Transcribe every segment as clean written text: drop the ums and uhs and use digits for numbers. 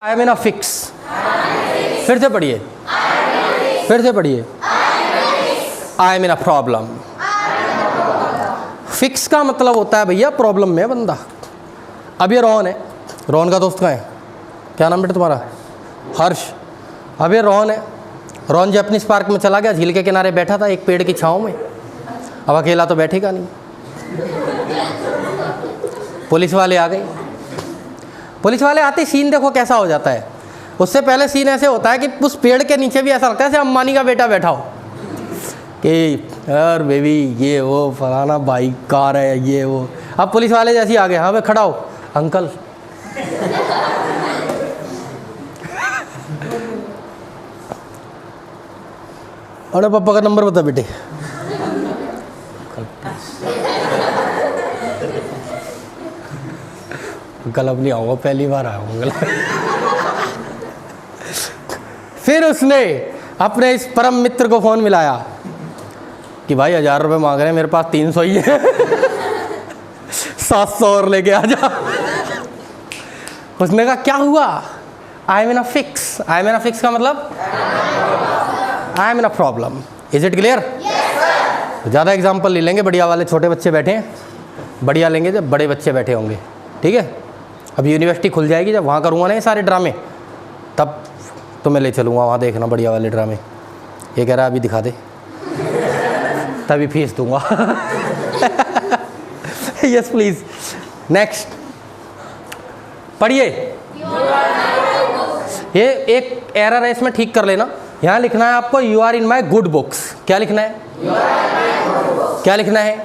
I am in a fix. फिर से पढ़िए, फिर से पढ़िए। I am in a problem. Fix का मतलब होता है भैया प्रॉब्लम में बंदा। अब ये रोहन है, रोहन का दोस्त कहाँ है? क्या नाम बेटा तुम्हारा? हर्ष। अब ये रोहन है, रोहन जैपनीज पार्क में चला गया, झील के किनारे बैठा था एक पेड़ की छाँव में। अब अकेला तो बैठेगा नहीं। पुलिस वाले आ गए। पुलिस वाले आते ही सीन देखो कैसा हो जाता है। उससे पहले सीन ऐसे होता है कि उस पेड़ के नीचे भी ऐसा लगता है जैसे अंबानी का बेटा बैठा हो कि यार बेबी ये वो फलाना बाइक कार है ये वो। अब पुलिस वाले जैसे ही आ गए, हाँ भाई खड़ा हो अंकल। अरे पापा का नंबर बता बेटे। कल अब नहीं आऊँगा, पहली बार आया हूँ। फिर उसने अपने इस परम मित्र को फ़ोन मिलाया कि भाई 1000 रुपये मांग रहे हैं, मेरे पास 300 ही है। 700 और लेके आ जा। उसने कहा क्या हुआ? I am in a fix. I am in a fix का मतलब I am in a problem. Is it clear? ज़्यादा एग्जाम्पल ले लेंगे, बढ़िया वाले छोटे बच्चे बैठे हैं, बढ़िया लेंगे जब बड़े बच्चे बैठे होंगे, ठीक है? अब यूनिवर्सिटी खुल जाएगी, जब वहाँ करूँगा ना ये सारे ड्रामे, तब तो मैं ले चलूँगा वहाँ, देखना बढ़िया वाले ड्रामे। ये कह रहा है अभी दिखा दे, तभी फीस दूँगा। Yes please. नेक्स्ट पढ़िए। ये एक एरर है, इसमें ठीक कर लेना। यहाँ लिखना है आपको you are in my good books. क्या लिखना है? क्या लिखना है?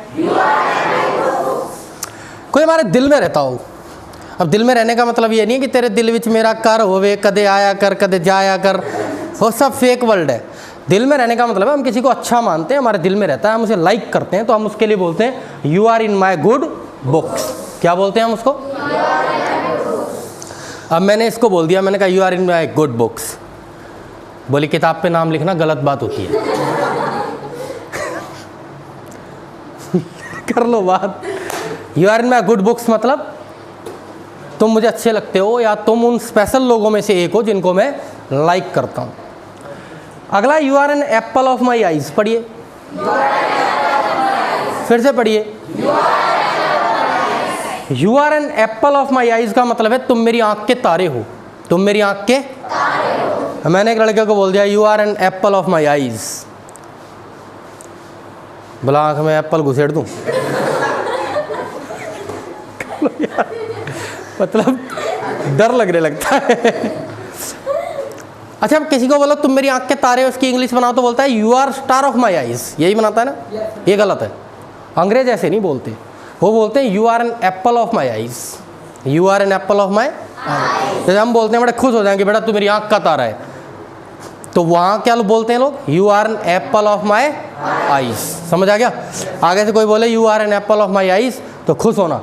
कोई हमारे दिल में रहता हो। अब दिल में रहने का मतलब ये नहीं है कि तेरे दिल विच मेरा कर होवे, कदे आया कर कदे जाया कर, वो सब फेक वर्ल्ड है। दिल में रहने का मतलब है हम किसी को अच्छा मानते हैं, हमारे दिल में रहता है, हम उसे लाइक करते हैं, तो हम उसके लिए बोलते हैं you are in my good books. क्या बोलते हैं हम उसको? अब मैंने इसको बोल दिया, मैंने कहा you are in my good books. बोली किताब पे नाम लिखना गलत बात होती है। कर लो बात। You are in my good books मतलब तुम मुझे अच्छे लगते हो, या तुम उन स्पेशल लोगों में से एक हो जिनको मैं लाइक करता हूँ। अगला you are an apple of my eyes. पढ़िए, फिर से पढ़िए। You are an apple of my eyes का मतलब है तुम मेरी आंख के तारे हो। तुम मेरी आंख के तारे हो। मैंने एक लड़के को बोल दिया you are an apple of my eyes. बोला आंख में एप्पल घुसेड़ दूँ? मतलब डर लगने लगता है। अच्छा, अब किसी को बोलो तुम मेरी आंख के तारे हो, उसकी इंग्लिश बनाओ तो बोलता है you are star of my eyes. यही बनाता है ना? ये गलत है। अंग्रेज ऐसे नहीं बोलते, वो बोलते हैं you are an apple of my eyes. You are an apple of my eyes. जैसे हम बोलते हैं बड़े खुश हो जाएंगे बेटा तू मेरी आंख का तारा है, तो वहाँ क्या बोलते हैं लोग? You are an apple of my eyes. समझ आ गया? आगे से कोई बोले you are an apple of my eyes तो खुश होना,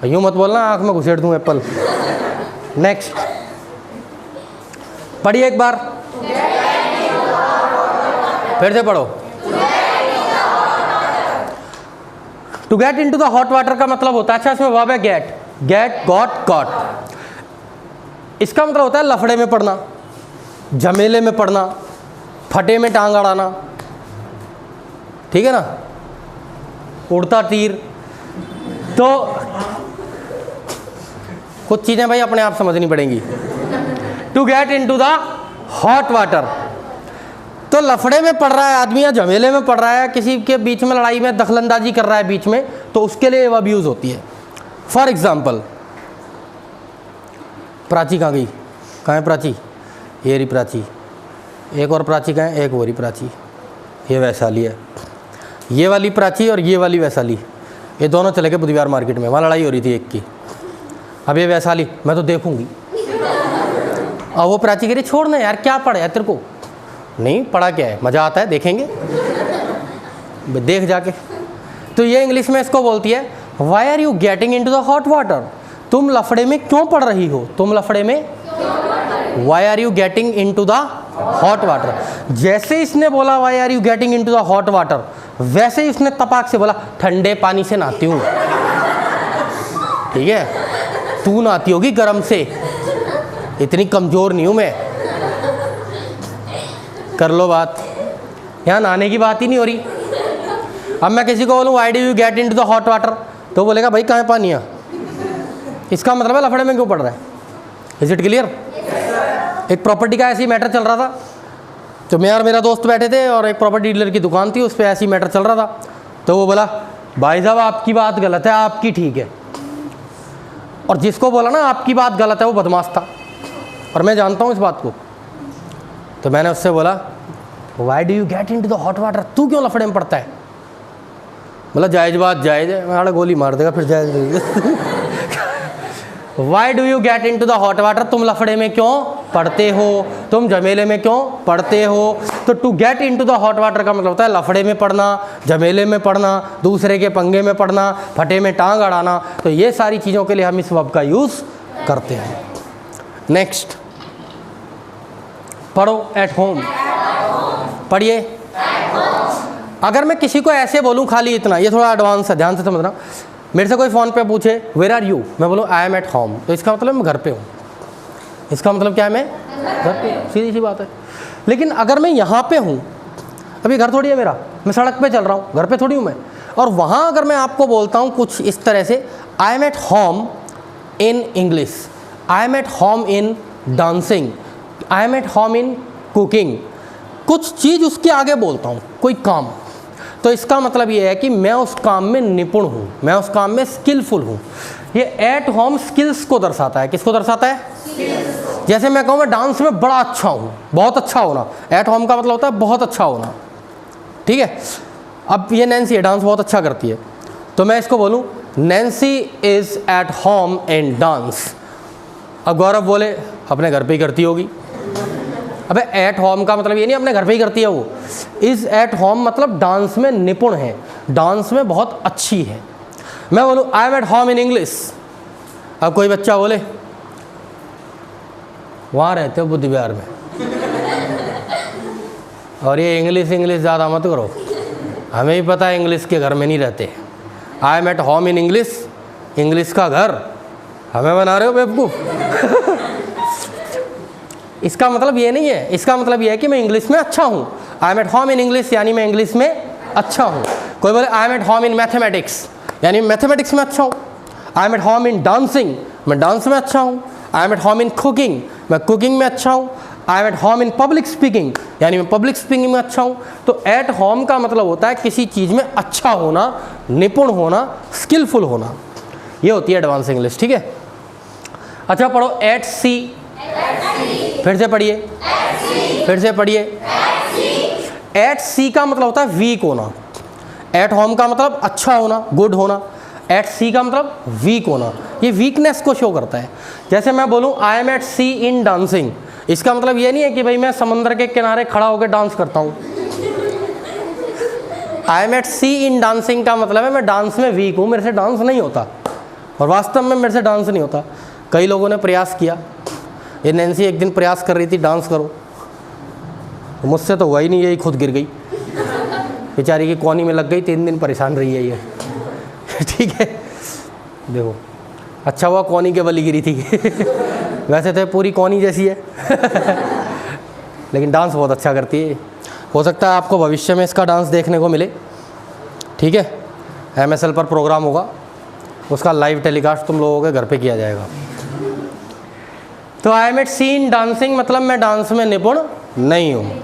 यूँ मत बोलना आँख में घुसेड़ दूँ एप्पल। नेक्स्ट पढ़िए एक बार, फिर से पढ़ो। To get in to the hot water का मतलब होता है, अच्छा इसमें वर्ब है गेट, गेट, गॉट, गॉट। इसका मतलब होता है लफड़े में पड़ना, झमेले में पड़ना, फटे में टांग अड़ाना, ठीक है ना? उड़ता तीर। तो कुछ चीज़ें भाई अपने आप समझनी पड़ेंगी। To get in to the hot water, तो लफड़े में पड़ रहा है आदमी या झमेले में पड़ रहा है, किसी के बीच में लड़ाई में दखलंदाजी कर रहा है बीच में, तो उसके लिए वर्ब यूज़ होती है। फॉर एग्जाम्पल, प्राची कहाँ गई? कहाँ है प्राची? ये रही प्राची। एक और प्राची कहाँ है? एक वो रही प्राची। ये वैशाली है। ये वाली प्राची और ये वाली वैशाली, ये दोनों चले गए बुधवार मार्केट में, वहाँ लड़ाई हो रही थी एक की। अब ये वैशाली मैं तो देखूंगी, और वो प्राची कह रही छोड़ना यार क्या पढ़ा है तेरे को? नहीं पढ़ा क्या है, मज़ा आता है, देखेंगे, देख जाके। तो ये इंग्लिश में इसको बोलती है why are you getting in to the hot water. तुम लफड़े में क्यों पढ़ रही हो? तुम लफड़े में why are you getting in to the hot water. जैसे इसने बोला why are you getting in to the hot water, वैसे ही उसने तपाक से बोला ठंडे पानी से नहाती हूँ। ठीक है, तू नहाती होगी गर्म से, इतनी कमज़ोर नहीं हूँ मैं। कर लो बात, यहाँ नहाने की बात ही नहीं हो रही। अब मैं किसी को बोलूँ why do you get into the hot water, तो बोलेगा भाई कहाँ है पानी है। इसका मतलब है लफड़े में क्यों पड़ रहा है। Is it clear. एक प्रॉपर्टी का ऐसी मैटर चल रहा था, तो मैं और मेरा दोस्त बैठे थे और एक प्रॉपर्टी डीलर की दुकान थी, उस पर ऐसी मैटर चल रहा था। तो वो बोला भाई साहब आपकी बात गलत है, आपकी ठीक है। और जिसको बोला ना आपकी बात गलत है वो बदमाश था, और मैं जानता हूँ इस बात को। तो मैंने उससे बोला why do you get into the hot water, तू क्यों लफड़े में पड़ता है। बोला जायज़ बात जायज़ है। मैं गोली मार देगा फिर जायज़। Why do you get into the hot water, तुम लफड़े में क्यों पड़ते हो, तुम झमेले में क्यों पड़ते हो। तो to get into the hot water का मतलब होता है लफड़े में पड़ना, झमेले में पड़ना, दूसरे के पंगे में पड़ना, फटे में टांग अड़ाना। तो ये सारी चीज़ों के लिए हम इस वर्ब का यूज़ करते हैं। नेक्स्ट पढ़ो, एट होम। पढ़िए। अगर मैं किसी को ऐसे बोलूँ खाली इतना, ये थोड़ा एडवांस है, ध्यान से समझना। मेरे से कोई फ़ोन पे पूछे वेयर आर यू, मैं बोलूँ आई एम एट होम, तो इसका मतलब मैं घर पे हूँ। इसका मतलब क्या है, मैं घर पे, सीधी सी बात है। लेकिन अगर मैं यहाँ पे हूँ, अभी घर थोड़ी है मेरा, मैं सड़क पे चल रहा हूँ, घर पे थोड़ी हूँ मैं। और वहाँ अगर मैं आपको बोलता हूँ कुछ इस तरह से, आई am at home in English, I am at home in dancing, I am at home in cooking, कुछ चीज़ उसके आगे बोलता हूँ, कोई काम, तो इसका मतलब ये है कि मैं उस काम में निपुण हूँ, मैं उस काम में स्किलफुल हूँ। ये एट होम स्किल्स को दर्शाता है। किसको दर्शाता है? स्किल्स। जैसे मैं कहूँ मैं डांस में बड़ा अच्छा हूँ, बहुत अच्छा होना, एट होम का मतलब होता है बहुत अच्छा होना। ठीक है। अब ये नैन्सी है, डांस बहुत अच्छा करती है, तो मैं इसको बोलूँ Nancy is at home in dance. अब गौरव बोले अपने घर पे ही करती होगी। अबे एट होम का मतलब ये नहीं अपने घर पे ही करती है वो। इज़ एट होम मतलब डांस में निपुण है, डांस में बहुत अच्छी है। मैं बोलूँ I am at home in English. अब कोई बच्चा बोले वहाँ रहते हो बुद्धि विहार में, और ये इंग्लिश ज़्यादा मत करो, हमें ही पता है इंग्लिश के घर में नहीं रहते। आई am at home in English, English का घर हमें बना रहे हो बेवकूफ़। इसका मतलब ये नहीं है, इसका मतलब ये है कि मैं इंग्लिश में अच्छा हूँ। I am at home in English यानी मैं इंग्लिश में अच्छा हूँ। कोई बोले आई am at home in mathematics यानी मैथमेटिक्स में अच्छा हूँ। I am at home in dancing, मैं डांस में अच्छा हूँ। I am at home in cooking, मैं कुकिंग में अच्छा हूँ। I am at home in public speaking यानी मैं पब्लिक स्पीकिंग में अच्छा हूँ। तो एट होम का मतलब होता है किसी चीज़ में अच्छा होना, निपुण होना, स्किलफुल होना। ये होती है एडवांस इंग्लिश। ठीक है। अच्छा पढ़ो एट सी। फिर से पढ़िए, फिर से पढ़िए। एट सी का मतलब होता है वीक होना। एट होम का मतलब अच्छा होना, गुड होना। एट सी का मतलब वीक होना, ये वीकनेस को शो करता है। जैसे मैं बोलूँ I am at sea in dancing, इसका मतलब ये नहीं है कि भाई मैं समंदर के किनारे खड़ा होकर डांस करता हूँ। I am at sea in dancing का मतलब है मैं डांस में वीक हूँ, मेरे से डांस नहीं होता। और वास्तव में मेरे से डांस नहीं होता। कई लोगों ने प्रयास किया, ये नैन्सी एक दिन प्रयास कर रही थी डांस करो, तो मुझसे तो हुआ ही नहीं, यही खुद गिर गई बेचारी की कोनी में लग गई। 3 दिन परेशान रही है ये। ठीक है। देखो अच्छा हुआ कोनी के बली गिरी थी। वैसे तो पूरी कोनी जैसी है। लेकिन डांस बहुत अच्छा करती है। हो सकता है आपको भविष्य में इसका डांस देखने को मिले। ठीक है। MSL पर प्रोग्राम होगा, उसका लाइव टेलीकास्ट तुम लोगों के घर पे किया जाएगा। तो I am at sea in dancing मतलब मैं डांस में निपुण नहीं हूँ।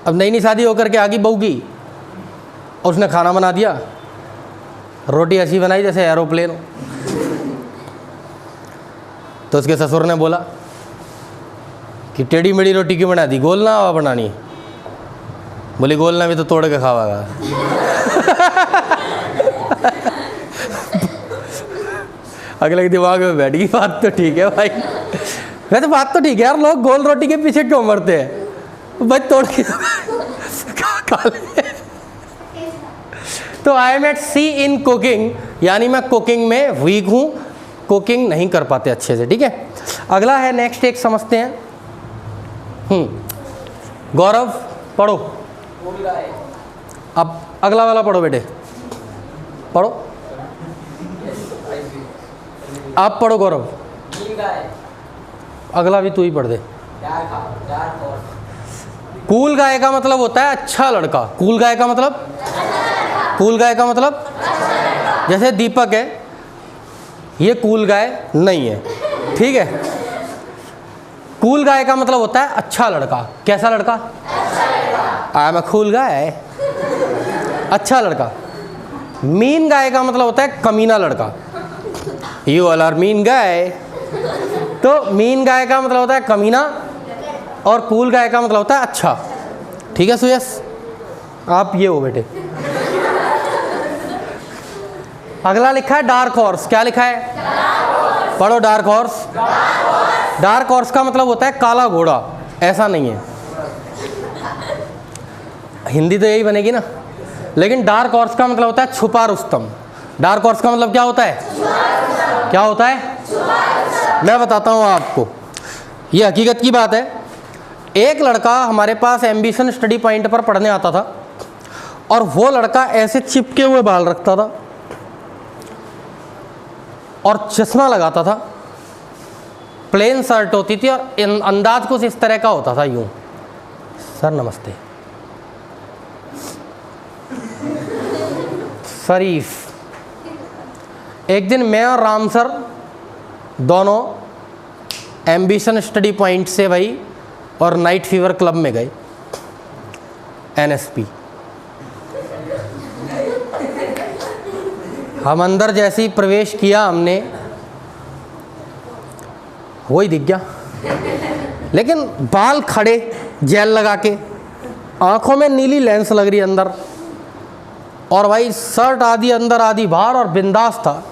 अब नई शादी होकर के आ गई बहू की, और उसने खाना बना दिया, रोटी ऐसी बनाई जैसे एरोप्लेन हो। तो उसके ससुर ने बोला कि टेढ़ी मेढ़ी रोटी क्यों बना दी, गोल ना हवा बनानी। बोली गोल ना भी तो तोड़ के खावागा। अगले के दिमाग में बैठ गई बात तो ठीक है भाई, वैसे बात तो ठीक है यार, लोग गोल रोटी के पीछे क्यों मरते हैं, भाई तोड़ के खा ले। तो I am at sea in cooking यानी मैं कुकिंग में वीक हूँ, कुकिंग नहीं कर पाते अच्छे से। ठीक है। अगला है नेक्स्ट एक समझते हैं। गौरव पढ़ो, अब अगला वाला पढ़ो बेटे, पढ़ो आप पढ़ो गौरव। अगला भी तू ही पढ़ दे। कूल गाय का मतलब होता है अच्छा लड़का। कूल गाय का मतलब, कूल गाय का मतलब जैसे दीपक है, ये कूल गाय नहीं है, ठीक है। कूल गाय का मतलब होता है अच्छा लड़का। कैसा लड़का? I am a cool guy, अच्छा लड़का। मीन गाय का मतलब होता है कमीना लड़का। यू ऑल आर मीन गाय। तो मीन गाय का मतलब होता है कमीना और कूल गाय का मतलब होता है अच्छा। ठीक है सुयस, आप ये हो बेटे। अगला लिखा है डार्क हॉर्स। क्या लिखा है? पढ़ो डार्क हॉर्स। डार्क हॉर्स का मतलब होता है काला घोड़ा। ऐसा नहीं है, हिंदी तो यही बनेगी ना, लेकिन डार्क हॉर्स का मतलब होता है छुपा रुस्तम। डार्क हॉर्स का मतलब क्या होता है? क्या होता है? मैं बताता हूँ आपको, ये हकीकत की बात है। एक लड़का हमारे पास एम्बिशन स्टडी पॉइंट पर पढ़ने आता था और वो लड़का ऐसे चिपके हुए बाल रखता था और चश्मा लगाता था, प्लेन शर्ट होती थी और अंदाज कुछ इस तरह का होता था, यूं। सर नमस्ते। शरीफ। एक दिन मैं और राम सर दोनों एम्बिशन स्टडी पॉइंट से भाई और नाइट फीवर क्लब में गए, NSP। हम अंदर जैसे ही प्रवेश किया हमने, वही दिख गया, लेकिन बाल खड़े, जेल लगा के, आंखों में नीली लेंस लग रही अंदर, और भाई शर्ट आधी अंदर आधी बाहर और बिंदास था।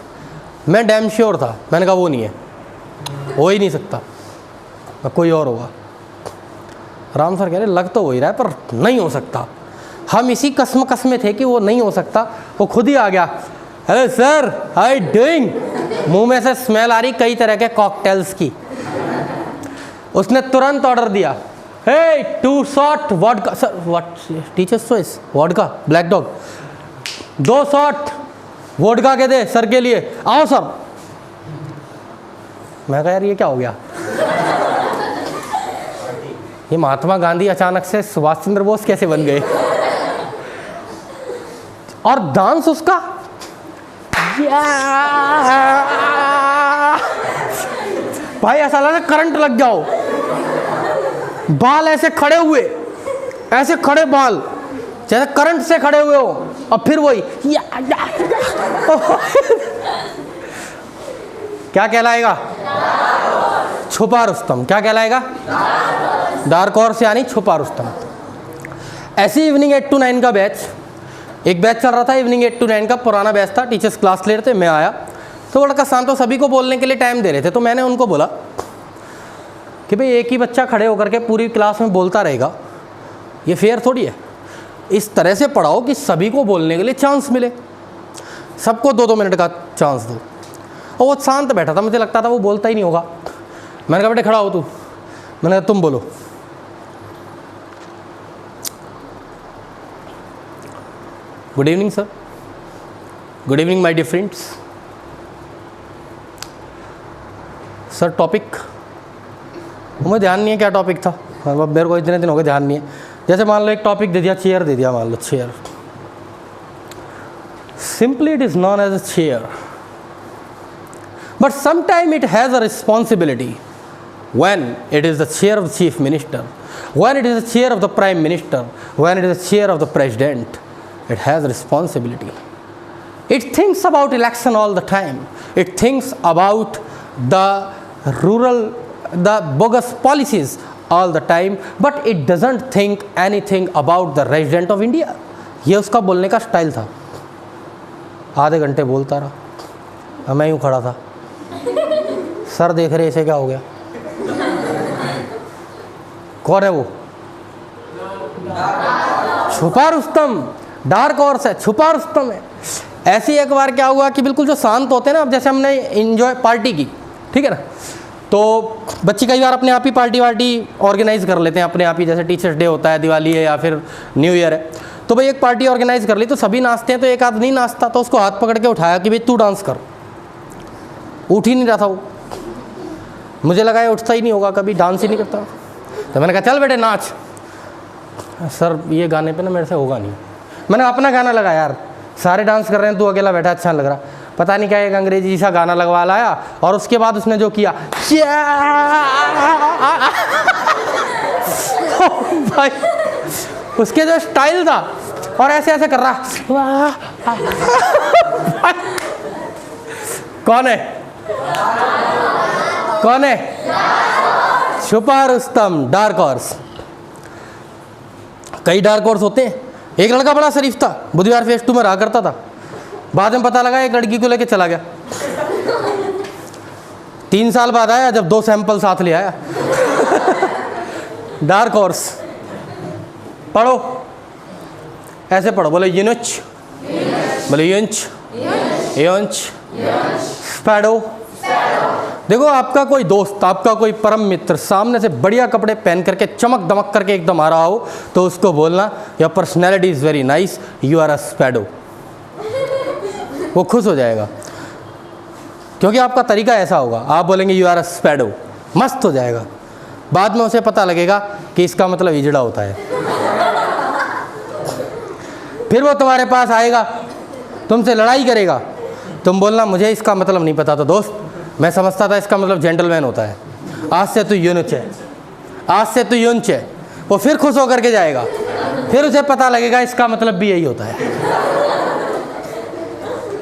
मैं डैम श्योर था, मैंने कहा वो नहीं है, हो ही नहीं सकता, कोई और होगा। राम सर कह रहे लग तो हो ही रहा है पर नहीं हो सकता। हम इसी कसम में थे कि वो नहीं हो सकता। वो खुद ही आ गया, hello sir how are doing. मुंह में से स्मेल आ रही कई तरह के कॉकटेल्स की। उसने तुरंत ऑर्डर दिया, हे 2 shot vodka. Sir what teachers choice? Vodka, black dog. 2 shot vodka के दे सर के लिए। आओ सर। मैं कहा यार ये क्या हो गया? ये महात्मा गांधी अचानक से सुभाष चंद्र बोस कैसे बन गए? और डांस उसका, भाई ऐसा लगा करंट लग जाओ। बाल ऐसे खड़े हुए, ऐसे खड़े बाल जैसे करंट से खड़े हुए हो, और फिर वही क्या कहलाएगा? छुपा रुस्तम। क्या कहलाएगा? डार्क हॉर्स यानी छुपा रुस्तम। ऐसी इवनिंग 8 to 9 का बैच, एक बैच चल रहा था इवनिंग 8 to 9 का, पुराना बैच था, टीचर्स क्लास ले रहे थे। मैं आया तो लड़का शांत, तो सभी को बोलने के लिए टाइम दे रहे थे। तो मैंने उनको बोला कि भाई एक ही बच्चा खड़े होकर के पूरी क्लास में बोलता रहेगा, ये फेयर थोड़ी है। इस तरह से पढ़ाओ कि सभी को बोलने के लिए चांस मिले, सबको 2-2 मिनट का चांस दो। और वो शांत बैठा था, मुझे लगता था वो बोलता ही नहीं होगा। मैंने कहा बेटे खड़ा हो तू। मैंने कहा तुम बोलो। Good evening sir. Good evening my dear friends. Sir topic मुझे ध्यान नहीं है क्या टॉपिक था, मेरे को इतने दिन हो गए ध्यान नहीं है। जैसे मान लो एक टॉपिक दे दिया, चेयर दे दिया, मान लो chair. Simply it is known as a chair, but sometime it has a responsibility. When it is the chair of the chief minister, when it is the chair of the prime minister, when it is the chair of the president, it has a responsibility. It thinks about election all the time. It thinks about the rural, the bogus policies all the time, but it doesn't think anything about the resident of India. ये उसका बोलने का style था। आधे घंटे बोलता रहा, मैं यूँ खड़ा था, सर देख रहे इसे क्या हो गया। कौन है वो? छुपा रुस्तम। डार्क हॉर्स है, छुपा रुस्तम है। ऐसी एक बार क्या हुआ कि बिल्कुल जो शांत होते हैं ना, अब जैसे हमने इंजॉय पार्टी की, ठीक है ना, तो बच्चे कई बार अपने आप ही पार्टी वार्टी ऑर्गेनाइज कर लेते हैं अपने आप ही। जैसे टीचर्स डे होता है, दिवाली है, या फिर न्यू ईयर है, तो भाई एक पार्टी ऑर्गेनाइज कर ली, तो सभी नाचते हैं, तो एक आदमी नाचता, तो उसको हाथ पकड़ के उठाया कि भाई तू डांस कर। उठ ही नहीं रहा था वो। मुझे लगा ये उठता ही नहीं होगा, कभी डांस ही नहीं करता। तो मैंने कहा चल बेटे नाच। सर ये गाने पे ना मेरे से होगा नहीं। मैंने अपना गाना लगा, यार सारे डांस कर रहे हैं, तू अकेला बैठा अच्छा लग रहा। पता नहीं क्या एक अंग्रेजी सा गाना लगवा लाया, और उसके बाद उसने जो किया भाई, उसके जो स्टाइल था और ऐसे ऐसे कर रहा। कौन है कौन है? छुपा रुस्तम, डार्क हॉर्स। कई डार्क हॉर्स होते हैं। एक लड़का बड़ा शरीफ था, बुधवार फेस 2 में रहा करता था। बाद में पता लगा एक लड़की को लेके चला गया। 3 साल बाद आया जब 2 सैंपल साथ ले आया। डार्क हॉर्स पढ़ो, ऐसे पढ़ो, बोले यूनिच, बोले यूंच, योंच, स्पैडो। देखो आपका कोई दोस्त, आपका कोई परम मित्र सामने से बढ़िया कपड़े पहन करके चमक दमक करके एकदम आ रहा हो, तो उसको बोलना your personality is very nice, you are a spado. वो खुश हो जाएगा, क्योंकि आपका तरीका ऐसा होगा। आप बोलेंगे यू आर अ स्पैडो, मस्त हो जाएगा। बाद में उसे पता लगेगा कि इसका मतलब हिजड़ा होता है। फिर वो तुम्हारे पास आएगा, तुमसे लड़ाई करेगा। तुम बोलना मुझे इसका मतलब नहीं पता था दोस्त, मैं समझता था इसका मतलब जेंटलमैन होता है। आज से तू यूनुच है, आज से तू यूंच है। वो फिर खुश होकर के जाएगा, फिर उसे पता लगेगा इसका मतलब भी यही होता है।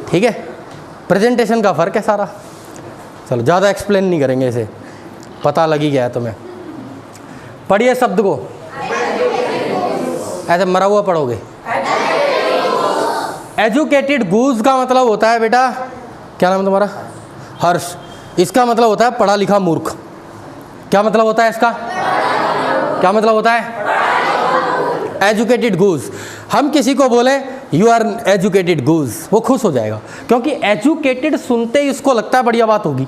ठीक है, प्रेजेंटेशन का फ़र्क है सारा। चलो ज़्यादा एक्सप्लेन नहीं करेंगे, इसे पता लग ही गया तुम्हें। पढ़िए शब्द को, ऐसे मरा हुआ पढ़ोगे। एजुकेटेड गूज का मतलब होता है बेटा, क्या नाम है तुम्हारा? हर्ष। इसका मतलब होता है पढ़ा लिखा मूर्ख। क्या मतलब होता है इसका? क्या मतलब होता है? एजुकेटेड गूज। हम किसी को बोले यू आर एजुकेटेड गूज, वो खुश हो जाएगा, क्योंकि एजुकेटेड सुनते ही उसको लगता है बढ़िया बात होगी।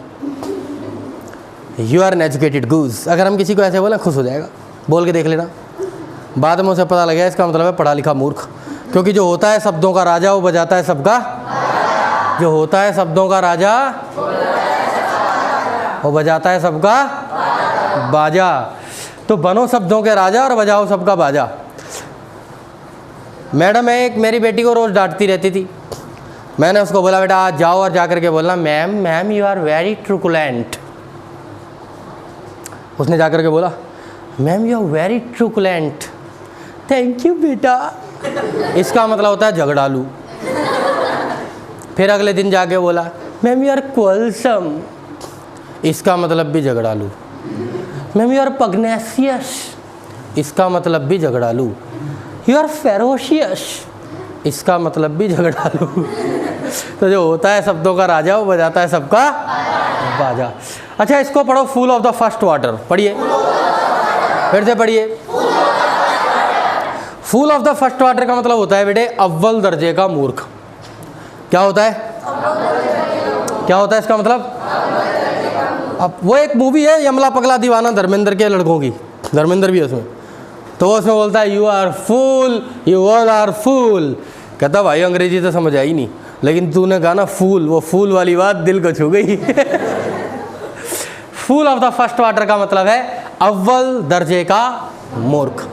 यू आर एन एजुकेटेड गूज, अगर हम किसी को ऐसे बोले खुश हो जाएगा। बोल के देख लेना, बाद में उसे पता लगेगा इसका मतलब है पढ़ा लिखा मूर्ख। क्योंकि जो होता है शब्दों का राजा वो बजाता है सबका, जो होता है शब्दों का राजा वो बजाता है सबका बाजा। तो बनो शब्दों के राजा और बजाओ सबका बाजा। मैडम एक मेरी बेटी को रोज़ डांटती रहती थी। मैंने उसको बोला बेटा आज जाओ और जाकर के बोलना ma'am ma'am you are very truculent. उसने जाकर के बोला ma'am you are very truculent. Thank you बेटा। इसका मतलब होता है झगड़ालू। फिर अगले दिन जाके बोला मैम यू आर क्वलसम। इसका मतलब भी झगड़ालू। Ma'am you are pugnacious. इसका मतलब भी झगड़ालू। You are ferocious. इसका मतलब भी झगड़ालू। तो जो होता है शब्दों का राजा वो बजाता है सबका बाजा। अच्छा इसको पढ़ो, फूल ऑफ द फर्स्ट वाटर। पढ़िए, फिर से पढ़िए। फूल ऑफ द फर्स्ट वाटर का मतलब होता है बेटे अव्वल दर्जे का मूर्ख। क्या होता है? क्या होता है इसका मतलब? अब वो एक मूवी है यमला पगला दीवाना, धर्मेंद्र के लड़कों की, धर्मेंद्र भी है उसमें। तो उसमें बोलता है you are fool, you all are fool. कहता भाई अंग्रेजी तो समझ आई नहीं, लेकिन तूने कहा ना फूल, वो फूल वाली बात दिल को छू गई। फूल ऑफ द फर्स्ट वाटर का मतलब है अव्वल दर्जे का मूर्ख।